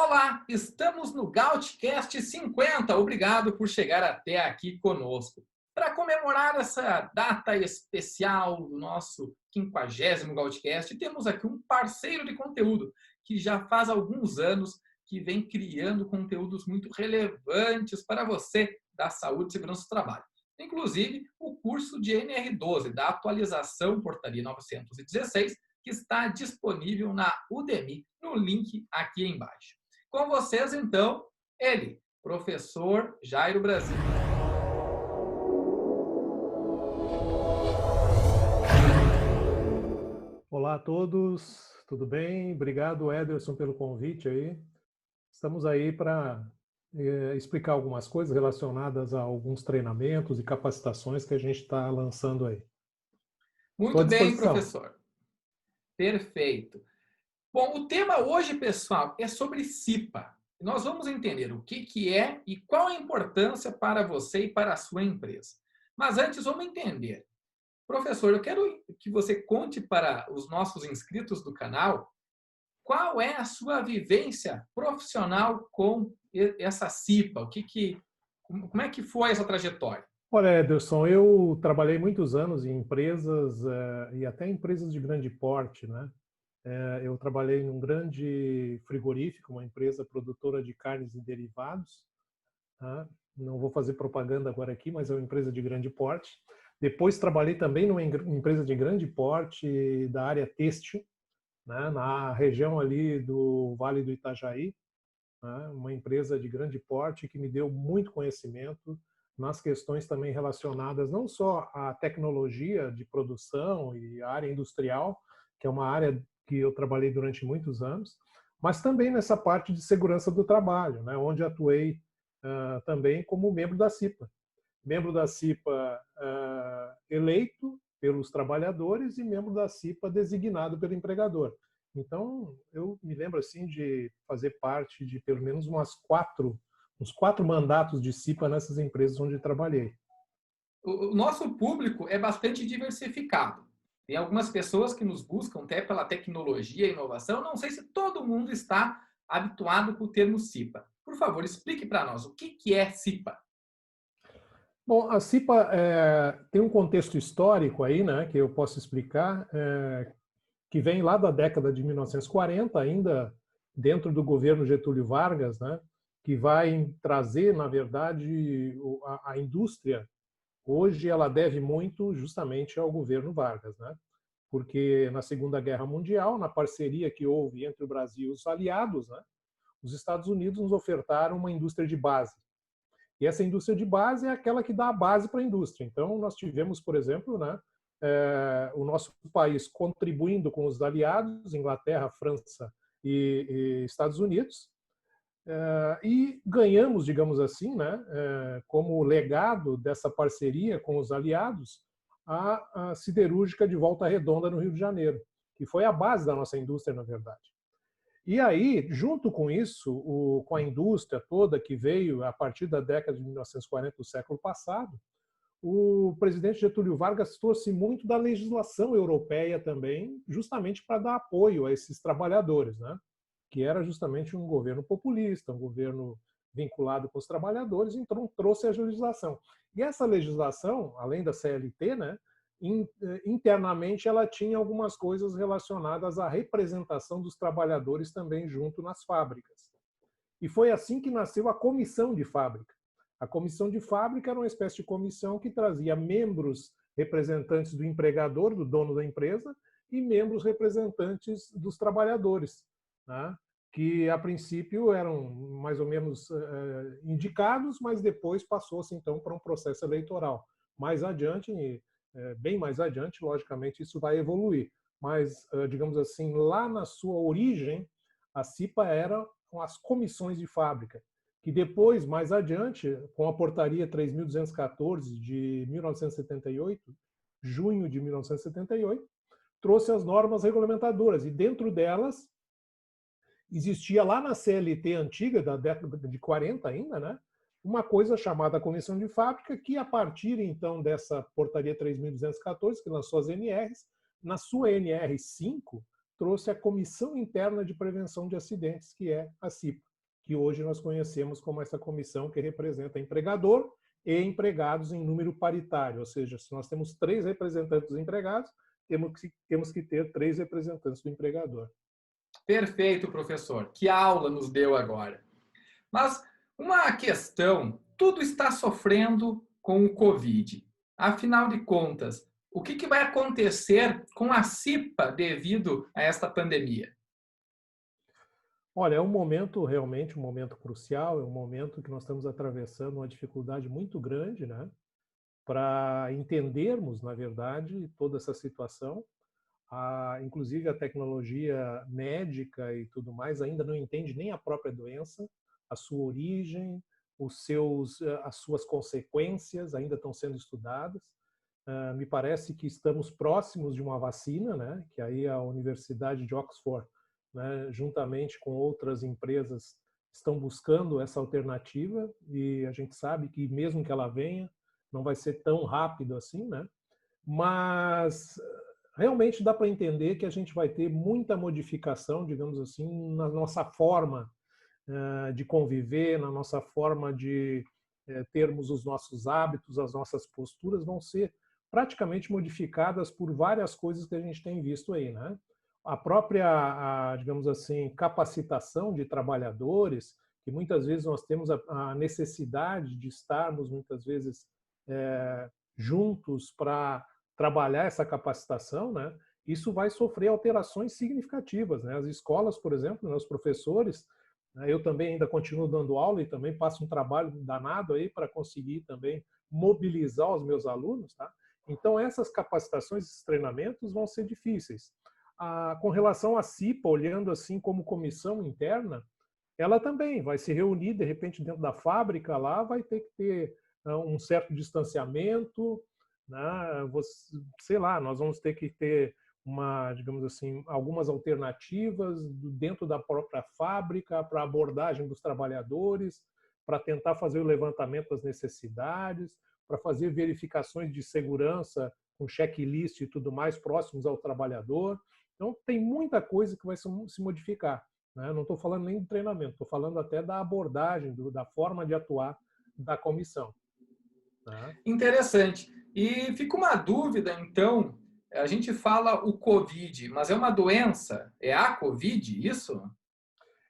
Olá, estamos no Gautcast 50. Obrigado por chegar até aqui conosco. Para comemorar essa data especial do nosso 50º Gautcast, temos aqui um parceiro de conteúdo que já faz alguns anos que vem criando conteúdos muito relevantes para você da saúde e segurança do trabalho. Inclusive, o curso de NR12 da atualização Portaria 916, que está disponível na Udemy, no link aqui embaixo. Com vocês, então, ele, professor Jairo Brasil. Olá a todos, tudo bem? Obrigado, Ederson, pelo convite aí. Estamos aí para explicar algumas coisas relacionadas a alguns treinamentos e capacitações que a gente está lançando aí. Estou Muito à bem, disposição. professor. Perfeito. Bom, o tema hoje, pessoal, é sobre CIPA. Nós vamos entender o que é e qual a importância para você e para a sua empresa. Mas antes, vamos entender. Professor, eu quero que você conte para os nossos inscritos do canal qual é a sua vivência profissional com essa CIPA. Como é que foi essa trajetória? Olha, Ederson, eu trabalhei muitos anos em empresas e até empresas de grande porte, né? Eu trabalhei num grande frigorífico, uma empresa produtora de carnes e derivados, tá? Não vou fazer propaganda agora aqui, mas é uma empresa de grande porte. Depois trabalhei também numa empresa de grande porte da área têxtil, né, na região ali do Vale do Itajaí, né, uma empresa de grande porte que me deu muito conhecimento nas questões também relacionadas não só à tecnologia de produção e à área industrial, que é uma área que eu trabalhei durante muitos anos, mas também nessa parte de segurança do trabalho, né, onde atuei também como membro da CIPA. Membro da CIPA eleito pelos trabalhadores e membro da CIPA designado pelo empregador. Então, eu me lembro assim de fazer parte de pelo menos uns quatro mandatos de CIPA nessas empresas onde trabalhei. O nosso público é bastante diversificado. Tem algumas pessoas que nos buscam até pela tecnologia e inovação. Não sei se todo mundo está habituado com o termo CIPA. Por favor, explique para nós o que é CIPA. Bom, a CIPA tem um contexto histórico aí, né, que eu posso explicar, que vem lá da década de 1940, ainda dentro do governo Getúlio Vargas, né, que vai trazer, na verdade, a indústria. Hoje ela deve muito justamente ao governo Vargas, né? Porque na Segunda Guerra Mundial, na parceria que houve entre o Brasil e os aliados, né, os Estados Unidos nos ofertaram uma indústria de base. E essa indústria de base é aquela que dá a base para a indústria. Então, nós tivemos, por exemplo, né, o nosso país contribuindo com os aliados, Inglaterra, França e Estados Unidos, e ganhamos, digamos assim, né, como legado dessa parceria com os aliados, a siderúrgica de Volta Redonda, no Rio de Janeiro, que foi a base da nossa indústria, na verdade. E aí, junto com isso, com a indústria toda que veio a partir da década de 1940 do século passado, o presidente Getúlio Vargas trouxe muito da legislação europeia também, justamente para dar apoio a esses trabalhadores, né? Que era justamente um governo populista, um governo vinculado com os trabalhadores, então trouxe a legislação. E essa legislação, além da CLT, né, internamente ela tinha algumas coisas relacionadas à representação dos trabalhadores também junto nas fábricas. E foi assim que nasceu a comissão de fábrica. A comissão de fábrica era uma espécie de comissão que trazia membros representantes do empregador, do dono da empresa, e membros representantes dos trabalhadores, né? Que a princípio eram mais ou menos indicados, mas depois passou-se então para um processo eleitoral. Mais adiante, bem mais adiante, logicamente, isso vai evoluir. Mas, digamos assim, lá na sua origem, a CIPA era as comissões de fábrica, que depois, mais adiante, com a Portaria 3.214 de 1978, junho de 1978, trouxe as normas regulamentadoras, e dentro delas existia lá na CLT antiga, da década de 40 ainda, né, uma coisa chamada Comissão de Fábrica, que a partir então dessa Portaria 3.214, que lançou as NRs, na sua NR 5, trouxe a Comissão Interna de Prevenção de Acidentes, que é a CIPA. que hoje nós conhecemos como essa comissão que representa empregador e empregados em número paritário, ou seja, se nós temos 3 representantes dos empregados, temos que ter 3 representantes do empregador. Perfeito, professor. Que aula nos deu agora. Mas uma questão, tudo está sofrendo com o Covid. Afinal de contas, o que vai acontecer com a CIPA devido a esta pandemia? Olha, é um momento realmente um momento crucial, é um momento que nós estamos atravessando uma dificuldade muito grande, né, para entendermos, na verdade, toda essa situação. Inclusive a tecnologia médica e tudo mais ainda não entende nem a própria doença, a sua origem, as suas consequências ainda estão sendo estudadas. Me parece que estamos próximos de uma vacina, né? Que aí a Universidade de Oxford, né, juntamente com outras empresas, estão buscando essa alternativa e a gente sabe que mesmo que ela venha, não vai ser tão rápido assim, né? Mas realmente dá para entender que a gente vai ter muita modificação, digamos assim, na nossa forma de conviver, na nossa forma de termos os nossos hábitos, as nossas posturas vão ser praticamente modificadas por várias coisas que a gente tem visto aí, né? A própria, digamos assim, capacitação de trabalhadores, que muitas vezes nós temos a necessidade de estarmos, muitas vezes, juntos para trabalhar essa capacitação, né? Isso vai sofrer alterações significativas, né? As escolas, por exemplo, né, os professores, né, eu também ainda continuo dando aula e também passo um trabalho danado aí para conseguir também mobilizar os meus alunos, tá? Então essas capacitações, esses treinamentos vão ser difíceis. Com relação à CIPA, olhando assim como comissão interna, ela também vai se reunir de repente dentro da fábrica lá, vai ter que ter um certo distanciamento, né? Sei lá, nós vamos ter que ter digamos assim, algumas alternativas dentro da própria fábrica para abordagem dos trabalhadores, para tentar fazer o levantamento das necessidades, para fazer verificações de segurança com checklist e tudo mais próximos ao trabalhador. Então, tem muita coisa que vai se modificar, né? Não estou falando nem de treinamento, estou falando até da abordagem, da forma de atuar da comissão. Tá? Interessante. E fica uma dúvida, então, a gente fala o Covid, mas é uma doença? É a Covid, isso?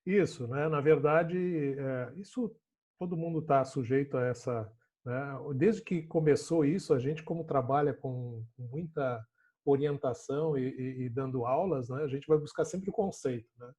Isso, né? Na verdade, isso todo mundo está sujeito a essa, né? Desde que começou isso, a gente como trabalha com muita orientação e dando aulas, né? A gente vai buscar sempre o conceito, né?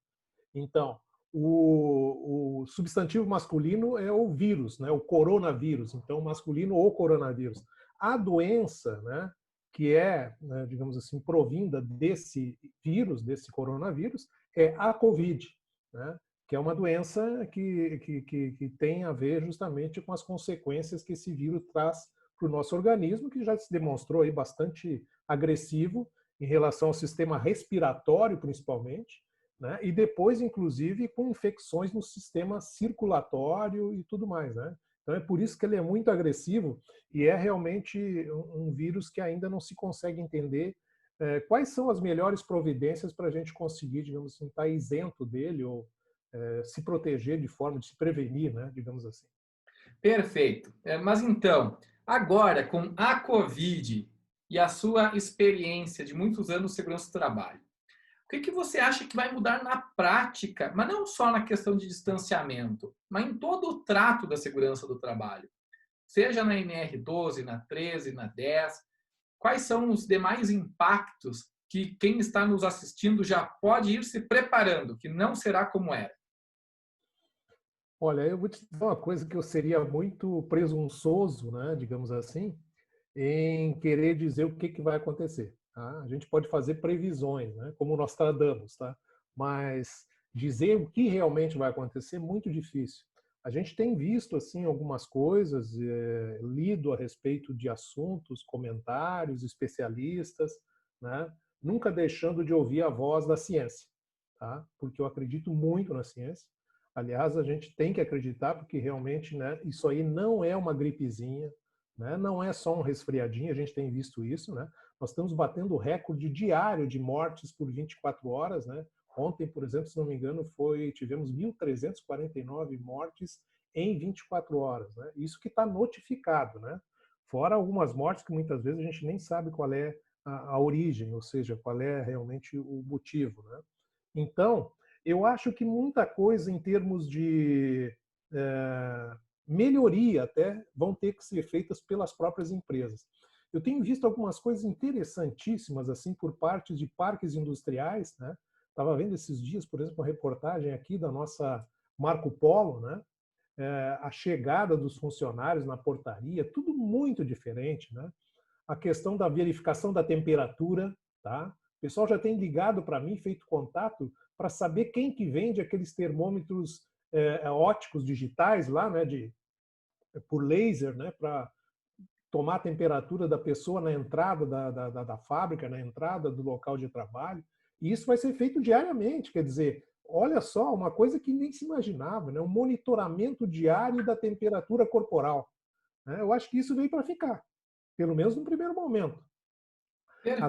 Então, o substantivo masculino é o vírus, né? O coronavírus. Então, masculino ou coronavírus. A doença, né? Que é, né, digamos assim, provinda desse vírus, desse coronavírus, é a COVID, né? Que é uma doença que tem a ver justamente com as consequências que esse vírus traz para o nosso organismo, que já se demonstrou aí bastante agressivo em relação ao sistema respiratório, principalmente, né? E depois, inclusive, com infecções no sistema circulatório e tudo mais, né? Então é por isso que ele é muito agressivo e é realmente um vírus que ainda não se consegue entender quais são as melhores providências para a gente conseguir, digamos assim, estar isento dele ou se proteger de forma de se prevenir, né? Digamos assim. Perfeito. Mas então, agora com a Covid e a sua experiência de muitos anos de segurança do trabalho, o que você acha que vai mudar na prática, mas não só na questão de distanciamento, mas em todo o trato da segurança do trabalho? Seja na NR12, na 13, na 10, quais são os demais impactos que quem está nos assistindo já pode ir se preparando, que não será como era? Olha, eu vou te dizer uma coisa que eu seria muito presunçoso, né, digamos assim, em querer dizer o que vai acontecer. Tá? A gente pode fazer previsões, né, como nós tradamos, tá? Mas dizer o que realmente vai acontecer é muito difícil. A gente tem visto assim algumas coisas, lido a respeito de assuntos, comentários, especialistas, né? Nunca deixando de ouvir a voz da ciência, tá? Porque eu acredito muito na ciência. Aliás, a gente tem que acreditar porque realmente, né, isso aí não é uma gripezinha, né, não é só um resfriadinho, a gente tem visto isso, né? Nós estamos batendo o recorde diário de mortes por 24 horas, né? Ontem, por exemplo, se não me engano, tivemos 1.349 mortes em 24 horas, né? Isso que está notificado, né? Fora algumas mortes que muitas vezes a gente nem sabe qual é a origem, ou seja, qual é realmente o motivo, né? Então, eu acho que muita coisa em termos de melhoria até vão ter que ser feitas pelas próprias empresas. Eu tenho visto algumas coisas interessantíssimas assim por parte de parques industriais, né? Estava vendo esses dias, por exemplo, uma reportagem aqui da nossa Marco Polo, né? A chegada dos funcionários na portaria, tudo muito diferente, né? A questão da verificação da temperatura, tá? O pessoal já tem ligado para mim, feito contato, para saber quem que vende aqueles termômetros óticos digitais lá, né? Por laser, né? Para tomar a temperatura da pessoa na entrada da fábrica, na entrada do local de trabalho. E isso vai ser feito diariamente, quer dizer, olha só, uma coisa que nem se imaginava, né? Um monitoramento diário da temperatura corporal, né? Eu acho que isso veio para ficar, pelo menos no primeiro momento. Perfeito.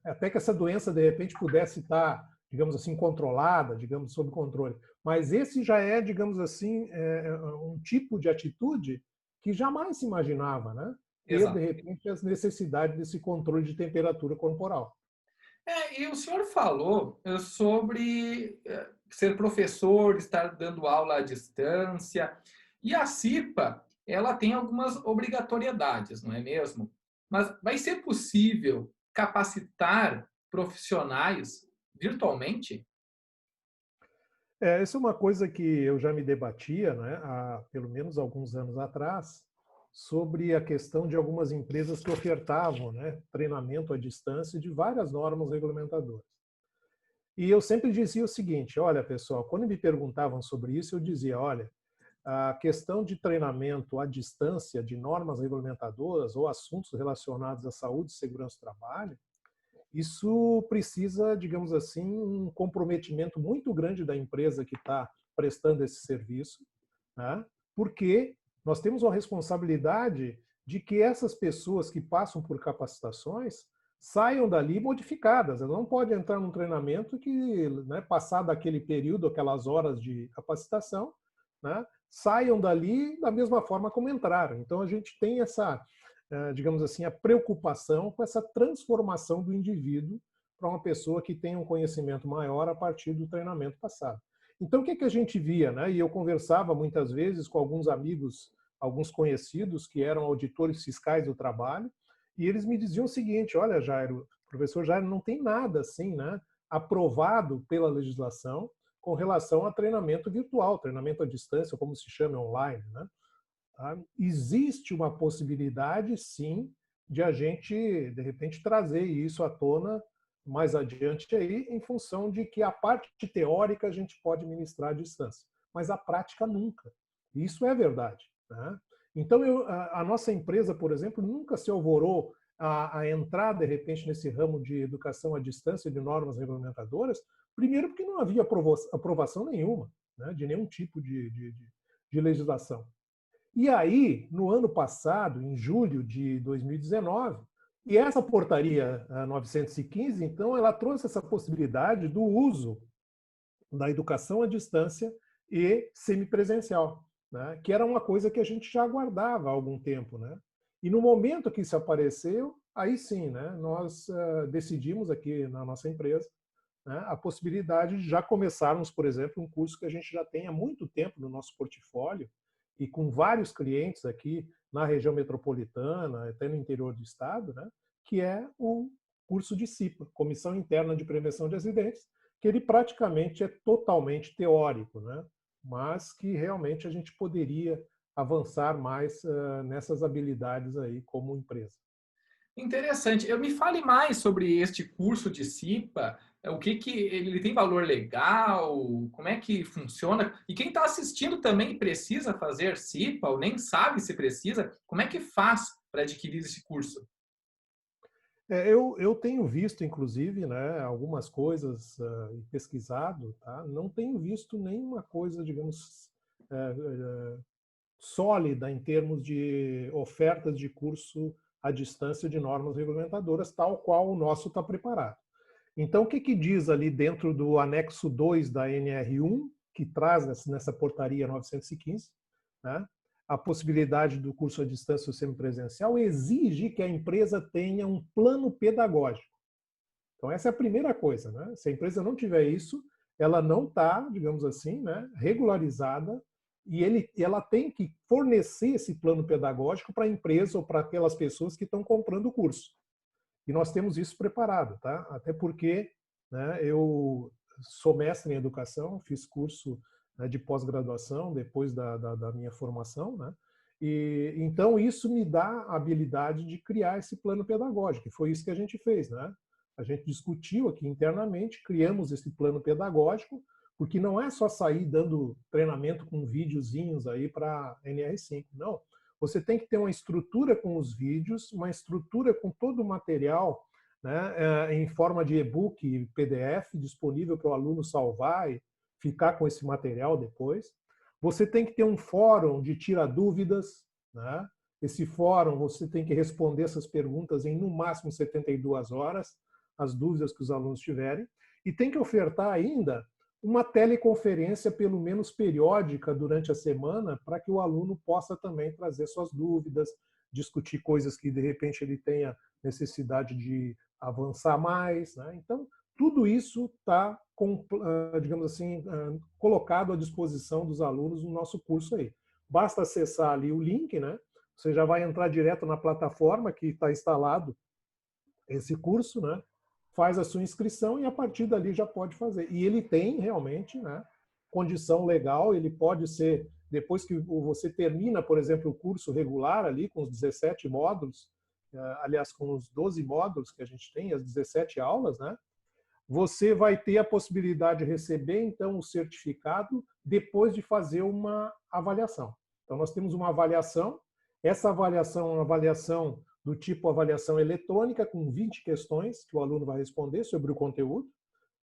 Até que essa doença, de repente, pudesse estar, digamos assim, controlada, digamos, sob controle. Mas esse já é, digamos assim, um tipo de atitude que jamais se imaginava, né? Ter, de Exato. repente, as necessidades desse controle de temperatura corporal. E o senhor falou sobre ser professor, estar dando aula à distância. E a CIPA, ela tem algumas obrigatoriedades, não é mesmo? Mas vai ser possível capacitar profissionais virtualmente? Essa é uma coisa que eu já me debatia, né, há pelo menos alguns anos atrás, sobre a questão de algumas empresas que ofertavam, né, treinamento à distância de várias normas regulamentadoras. E eu sempre dizia o seguinte: olha, pessoal, quando me perguntavam sobre isso, eu dizia: olha, a questão de treinamento à distância de normas regulamentadoras ou assuntos relacionados à saúde e segurança do trabalho, isso precisa, digamos assim, um comprometimento muito grande da empresa que está prestando esse serviço, né? Porque nós temos uma responsabilidade de que essas pessoas que passam por capacitações saiam dali modificadas. Elas não podem entrar num treinamento que, né, passado aquele período, aquelas horas de capacitação, né, saiam dali da mesma forma como entraram. Então a gente tem essa, digamos assim, a preocupação com essa transformação do indivíduo para uma pessoa que tem um conhecimento maior a partir do treinamento passado. Então, o que que a gente via, né? E eu conversava muitas vezes com alguns amigos, alguns conhecidos que eram auditores fiscais do trabalho, e eles me diziam o seguinte: olha, Jairo, professor Jairo, não tem nada assim, né, aprovado pela legislação com relação a treinamento virtual, treinamento à distância, como se chama online, né? Tá? Existe uma possibilidade, sim, de a gente, de repente, trazer isso à tona mais adiante aí, em função de que a parte teórica a gente pode ministrar à distância, mas a prática nunca. Isso é verdade, né? Então, a nossa empresa, por exemplo, nunca se alvorou a entrar, de repente, nesse ramo de educação à distância, de normas regulamentadoras, primeiro porque não havia aprovação nenhuma, né, de nenhum tipo de legislação. E aí, no ano passado, em julho de 2019, e essa portaria 915, então, ela trouxe essa possibilidade do uso da educação à distância e semipresencial, né? Que era uma coisa que a gente já aguardava há algum tempo, né? E no momento que isso apareceu, aí sim, né, nós decidimos aqui na nossa empresa, né, a possibilidade de já começarmos, por exemplo, um curso que a gente já tem há muito tempo no nosso portfólio e com vários clientes aqui na região metropolitana, até no interior do estado, né, que é o curso de CIPA, Comissão Interna de Prevenção de Acidentes, que ele praticamente é totalmente teórico, né, mas que realmente a gente poderia avançar mais nessas habilidades aí como empresa. Interessante. Eu me fale mais sobre este curso de CIPA. O que que ele tem valor legal? Como é que funciona? E quem está assistindo também precisa fazer CIPA ou nem sabe se precisa? Como é que faz para adquirir esse curso? Eu tenho visto, inclusive, né, algumas coisas e pesquisado, tá? Não tenho visto nenhuma coisa, digamos, sólida em termos de ofertas de curso à distância de normas regulamentadoras, tal qual o nosso está preparado. Então, o que que diz ali dentro do anexo 2 da NR1, que traz nessa portaria 915, né? A possibilidade do curso à distância ou semipresencial exige que a empresa tenha um plano pedagógico. Então, essa é a primeira coisa, né? Se a empresa não tiver isso, ela não está, digamos assim, né, regularizada e ela tem que fornecer esse plano pedagógico para a empresa ou para aquelas pessoas que estão comprando o curso. E nós temos isso preparado, tá? Até porque, né, eu sou mestre em educação, fiz curso, né, de pós-graduação depois da minha formação, né? E então isso me dá a habilidade de criar esse plano pedagógico. E foi isso que a gente fez, né? A gente discutiu aqui internamente, criamos esse plano pedagógico, porque não é só sair dando treinamento com videozinhos aí para NR5, não. Você tem que ter uma estrutura com os vídeos, uma estrutura com todo o material, né, em forma de e-book e PDF, disponível para o aluno salvar e ficar com esse material depois. Você tem que ter um fórum de tira dúvidas, né? Esse fórum você tem que responder essas perguntas em no máximo 72 horas, as dúvidas que os alunos tiverem, e tem que ofertar ainda uma teleconferência, pelo menos periódica, durante a semana, para que o aluno possa também trazer suas dúvidas, discutir coisas que, de repente, ele tenha necessidade de avançar mais, né? Então, tudo isso está, digamos assim, colocado à disposição dos alunos no nosso curso aí. Basta acessar ali o link, né? Você já vai entrar direto na plataforma que está instalado esse curso, né? Faz a sua inscrição e a partir dali já pode fazer. E ele tem realmente, né, condição legal, ele pode ser, depois que você termina, por exemplo, o curso regular ali com os 17 módulos, aliás, com os 12 módulos que a gente tem, as 17 aulas, né, você vai ter a possibilidade de receber, então, o certificado depois de fazer uma avaliação. Então, nós temos uma avaliação, essa avaliação é uma avaliação do tipo avaliação eletrônica, com 20 questões que o aluno vai responder sobre o conteúdo,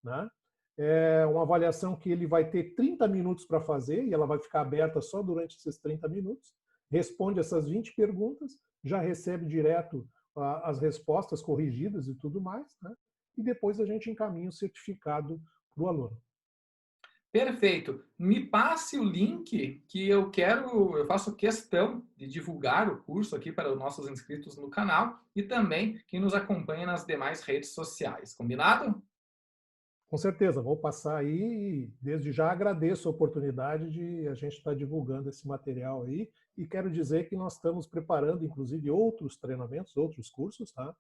né? É uma avaliação que ele vai ter 30 minutos para fazer, e ela vai ficar aberta só durante esses 30 minutos. Responde essas 20 perguntas, já recebe direto as respostas corrigidas e tudo mais, né? E depois a gente encaminha o certificado para o aluno. Perfeito. Me passe o link que eu faço questão de divulgar o curso aqui para os nossos inscritos no canal e também quem nos acompanha nas demais redes sociais. Combinado? Com certeza, vou passar aí e desde já agradeço a oportunidade de a gente estar divulgando esse material aí e quero dizer que nós estamos preparando, inclusive, outros treinamentos, outros cursos, tá?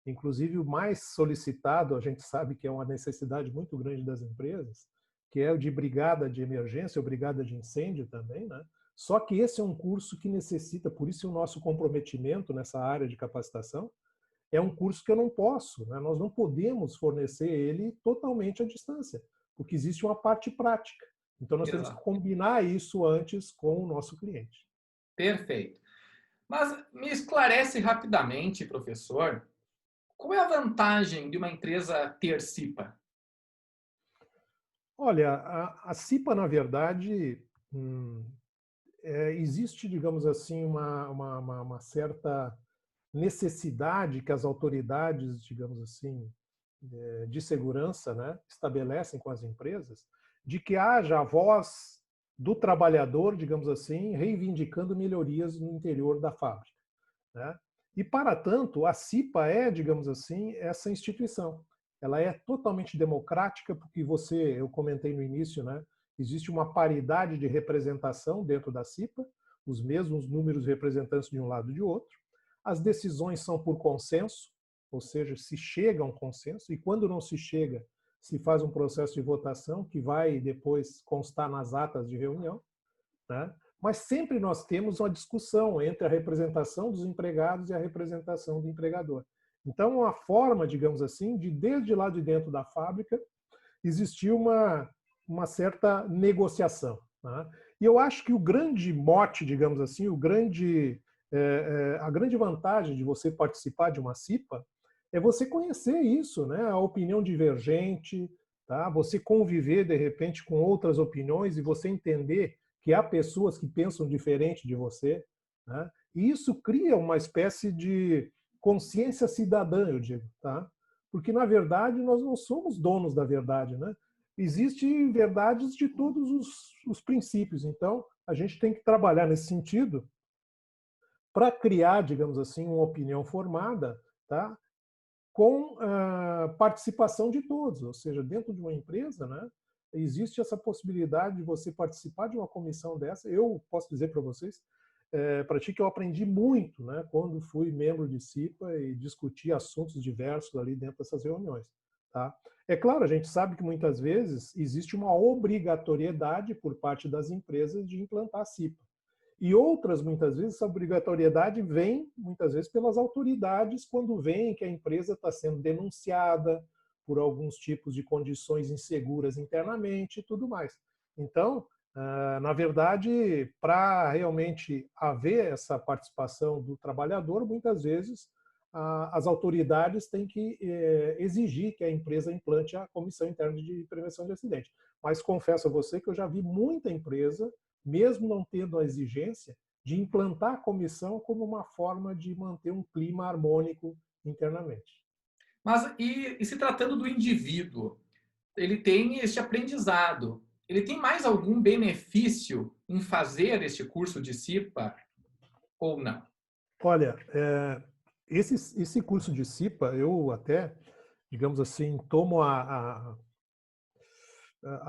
Inclusive o mais solicitado, a gente sabe que é uma necessidade muito grande das empresas, que é o de brigada de emergência ou brigada de incêndio também, né? Só que esse é um curso que necessita, por isso o nosso comprometimento nessa área de capacitação, é um curso que eu não posso, né? Nós não podemos fornecer ele totalmente à distância, porque existe uma parte prática. Então nós temos que Exato. combinar isso antes com o nosso cliente. Perfeito. Mas me esclarece rapidamente, professor, qual é a vantagem de uma empresa ter CIPA? Olha, a CIPA, na verdade, existe, digamos assim, uma certa necessidade que as autoridades, digamos assim, de segurança, né, estabelecem com as empresas, de que haja a voz do trabalhador, digamos assim, reivindicando melhorias no interior da fábrica, né? E, para tanto, a CIPA é, digamos assim, essa instituição. Ela é totalmente democrática, porque eu comentei no início, né, existe uma paridade de representação dentro da CIPA, os mesmos números de representantes de um lado e de outro. As decisões são por consenso, ou seja, se chega a um consenso, e quando não se chega, se faz um processo de votação que vai depois constar nas atas de reunião, né? Mas sempre nós temos uma discussão entre a representação dos empregados e a representação do empregador. Então, uma forma, digamos assim, de desde lá de dentro da fábrica existir uma certa negociação, né? E eu acho que o grande mote, digamos assim, a grande vantagem de você participar de uma CIPA é você conhecer isso, né? A opinião divergente, tá? Você conviver, de repente, com outras opiniões e você entender que há pessoas que pensam diferente de você, né? E isso cria uma espécie de consciência cidadã, eu digo, tá? porque, na verdade, nós não somos donos da verdade, né? Existem verdades de todos os princípios. Então, a gente tem que trabalhar nesse sentido para criar, digamos assim, uma opinião formada, tá? Com a participação de todos, ou seja, dentro de uma empresa, né, existe essa possibilidade de você participar de uma comissão dessa. Eu posso dizer para vocês, para ti, que eu aprendi muito, né, quando fui membro de CIPA e discuti assuntos diversos ali dentro dessas reuniões. Tá? É claro, a gente sabe que muitas vezes existe uma obrigatoriedade por parte das empresas de implantar a CIPA. E outras, muitas vezes, essa obrigatoriedade vem, muitas vezes, pelas autoridades, quando vem que a empresa está sendo denunciada por alguns tipos de condições inseguras internamente e tudo mais. Então, na verdade, para realmente haver essa participação do trabalhador, muitas vezes as autoridades têm que exigir que a empresa implante a Comissão Interna de Prevenção de Acidente. Mas confesso a você que eu já vi muita empresa, mesmo não tendo a exigência, de implantar a comissão como uma forma de manter um clima harmônico internamente. Mas e se tratando do indivíduo, ele tem este aprendizado. Ele tem mais algum benefício em fazer este curso de CIPA ou não? Olha, esse curso de CIPA, eu até, digamos assim, tomo a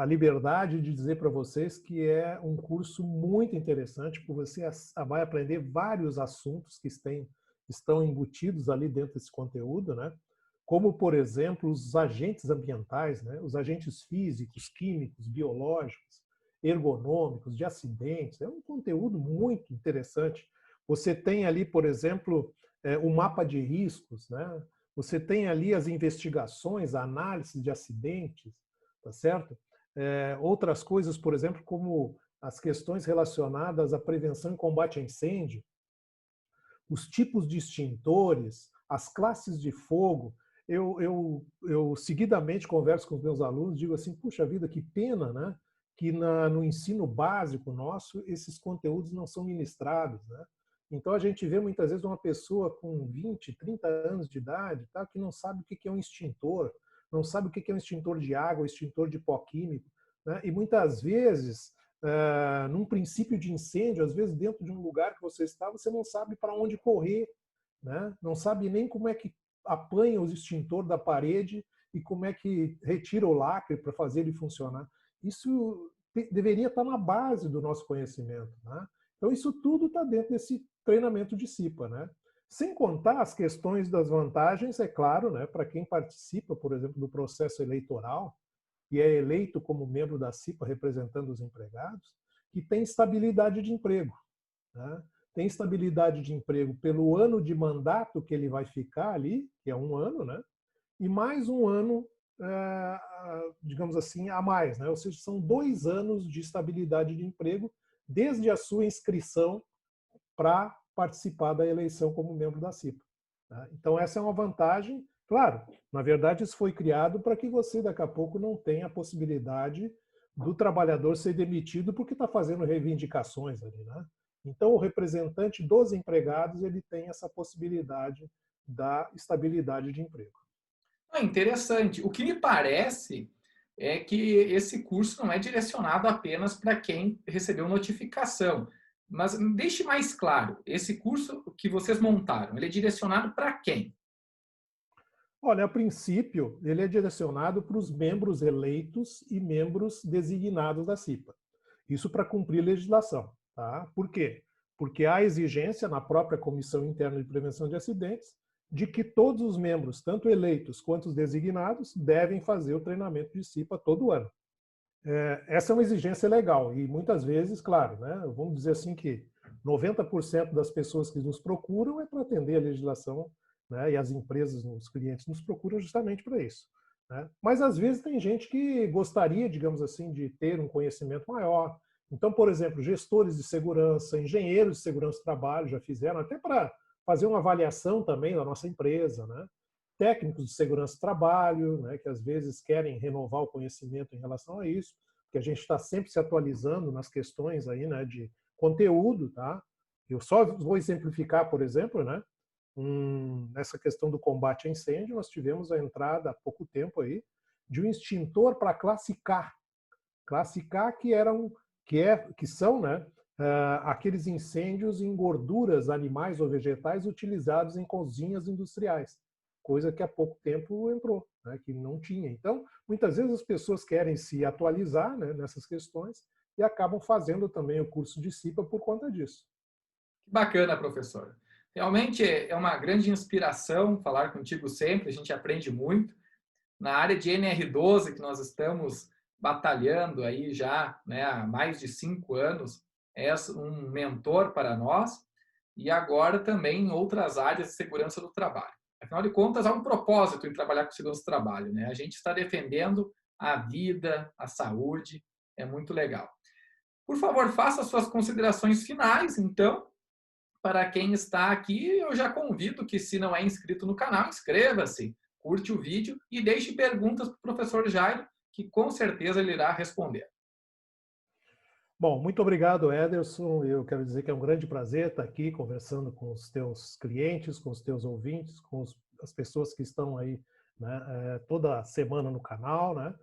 liberdade de dizer para vocês que é um curso muito interessante, porque você vai aprender vários assuntos que estão embutidos ali dentro desse conteúdo, né? Como, por exemplo, os agentes ambientais, né? Os agentes físicos, químicos, biológicos, ergonômicos, de acidentes. É um conteúdo muito interessante. Você tem ali, por exemplo, o mapa de riscos, né? Você tem ali as investigações, a análise de acidentes, tá certo? Outras coisas, por exemplo, como as questões relacionadas à prevenção e combate a incêndio, os tipos de extintores, as classes de fogo. Eu seguidamente converso com os meus alunos, digo assim, puxa vida, que pena, né? Que no ensino básico nosso, esses conteúdos não são ministrados, né? Então, a gente vê muitas vezes uma pessoa com 20, 30 anos de idade, tá, que não sabe o que é um extintor, não sabe o que é um extintor de água, extintor de pó químico, né? E muitas vezes, num princípio de incêndio, às vezes dentro de um lugar que você está, você não sabe para onde correr, né? Não sabe nem como é que apanha o extintor da parede e como é que retira o lacre para fazer ele funcionar. Isso deveria estar na base do nosso conhecimento, né? Então, isso tudo está dentro desse treinamento de CIPA, né? Sem contar as questões das vantagens, é claro, né, para quem participa, por exemplo, do processo eleitoral e é eleito como membro da CIPA representando os empregados, que tem estabilidade de emprego, né? Tem estabilidade de emprego pelo ano de mandato que ele vai ficar ali, que é um ano, né? E mais um ano, digamos assim, a mais, né? Ou seja, são 2 anos de estabilidade de emprego desde a sua inscrição para participar da eleição como membro da CIPA. Então, essa é uma vantagem. Claro, na verdade, isso foi criado para que você, daqui a pouco, não tenha a possibilidade do trabalhador ser demitido porque está fazendo reivindicações ali, né? Então, o representante dos empregados, ele tem essa possibilidade da estabilidade de emprego. É interessante. O que me parece é que esse curso não é direcionado apenas para quem recebeu notificação. Mas deixe mais claro, esse curso que vocês montaram, ele é direcionado para quem? Olha, a princípio, ele é direcionado para os membros eleitos e membros designados da CIPA. Isso para cumprir legislação. Tá? Por quê? Porque há exigência na própria Comissão Interna de Prevenção de Acidentes de que todos os membros, tanto eleitos quanto os designados, devem fazer o treinamento de CIPA todo ano. Essa é uma exigência legal e muitas vezes, claro, né, vamos dizer assim que 90% das pessoas que nos procuram é para atender a legislação, né, e as empresas, os clientes nos procuram justamente para isso, né? Mas às vezes tem gente que gostaria, digamos assim, de ter um conhecimento maior. Então, por exemplo, gestores de segurança, engenheiros de segurança do trabalho já fizeram, até para fazer uma avaliação também da nossa empresa, né? Técnicos de segurança do trabalho, né, que às vezes querem renovar o conhecimento em relação a isso, porque a gente está sempre se atualizando nas questões aí, né, de conteúdo, tá? Eu só vou exemplificar, por exemplo, né, nessa questão do combate a incêndio, nós tivemos a entrada há pouco tempo aí de um extintor para classe K. Classe K que são, né, aqueles incêndios em gorduras animais ou vegetais utilizados em cozinhas industriais, coisa que há pouco tempo entrou, né, que não tinha. Então, muitas vezes as pessoas querem se atualizar, né, nessas questões e acabam fazendo também o curso de CIPA por conta disso. Que bacana, professor. Realmente é uma grande inspiração falar contigo sempre, a gente aprende muito. Na área de NR12, que nós estamos batalhando aí já, né, há mais de 5 anos, é um mentor para nós e agora também em outras áreas de segurança do trabalho. Afinal de contas, há um propósito em trabalhar com segurança do trabalho, né? A gente está defendendo a vida, a saúde, é muito legal. Por favor, faça suas considerações finais, então. Para quem está aqui, eu já convido que, se não é inscrito no canal, inscreva-se, curte o vídeo e deixe perguntas para o professor Jairo, que com certeza ele irá responder. Bom, muito obrigado, Ederson. Eu quero dizer que é um grande prazer estar aqui conversando com os teus clientes, com os teus ouvintes, com as pessoas que estão aí, né, toda semana no canal, né?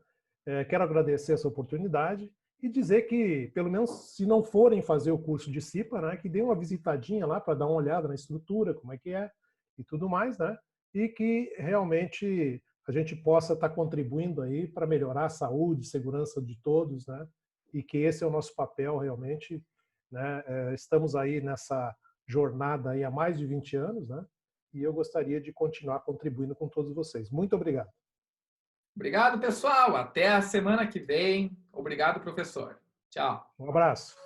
Quero agradecer essa oportunidade e dizer que, pelo menos, se não forem fazer o curso de CIPA, né, que dê uma visitadinha lá para dar uma olhada na estrutura, como é que é e tudo mais, né? E que realmente a gente possa estar contribuindo aí para melhorar a saúde e segurança de todos, né? E que esse é o nosso papel realmente, né? Estamos aí nessa jornada aí há mais de 20 anos, né? E eu gostaria de continuar contribuindo com todos vocês. Muito obrigado. Obrigado, pessoal. Até a semana que vem. Obrigado, professor. Tchau. Um abraço.